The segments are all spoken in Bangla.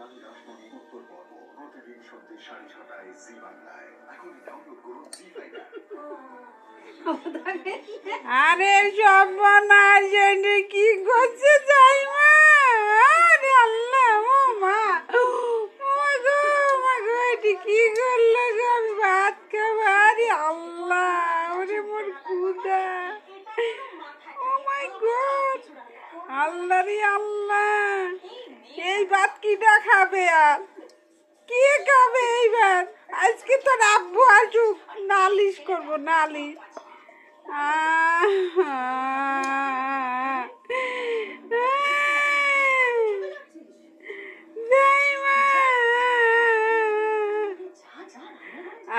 আমি রাসমণি উত্তর পর্ব প্রতিদিন সন্ধ্যে 6:30টায় জি বাংলায়। এখনই ডাউনলোড করুন জি ফাইভ অ্যাপ। আরে সর্বনাশ জেনে কি করছে জাইমা? আরে আল্লাহ, ও মা, ও গো, এটি কি করলো গো? আমি ভাত খাবো। আরে আল্লাহ, ওরে মোর ক্ষুধা। ও মাই গড, আল্লাহ রে আল্লাহ, এই ভাত কিটা খাবে? আর কে খাবে এই ভাত? আজকে তো রাখবো, আসুক, নালিশ করবো, নালিশ।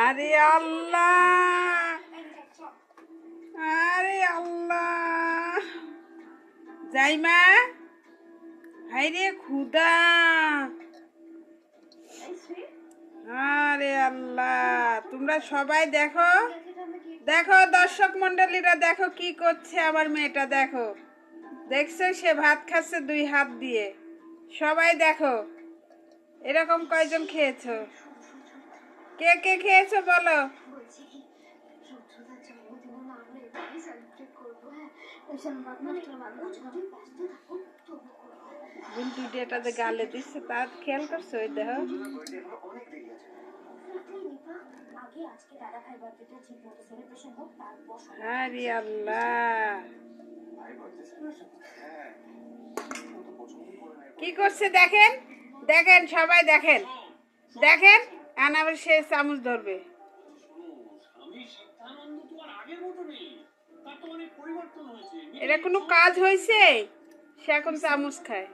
আরে আল্লাহ, আরে আল্লাহ, জাইমা, হাইরে খুদা, আরে আল্লাহ, তোমরা সবাই দেখো, দেখো দর্শক মন্ডলীরা, দেখো কি করছে আমার মেয়েটা। দেখো, দেখছো সে ভাত খাচ্ছে 2 হাত দিয়ে। সবাই দেখো, এরকম কয়জন খেয়েছো? কে কে খেয়েছো বলো? গুন্টু এটাতে গালে দিচ্ছে, তার খেয়াল করছো? ওই দেখো, আরে আল্লাহ, কি করছে দেখেন, দেখেন সবাই দেখেন, দেখেন আনাবার সে চামচ ধরবে। এটা কোনো কাজ হয়েছে? সে এখন চামচ খায়।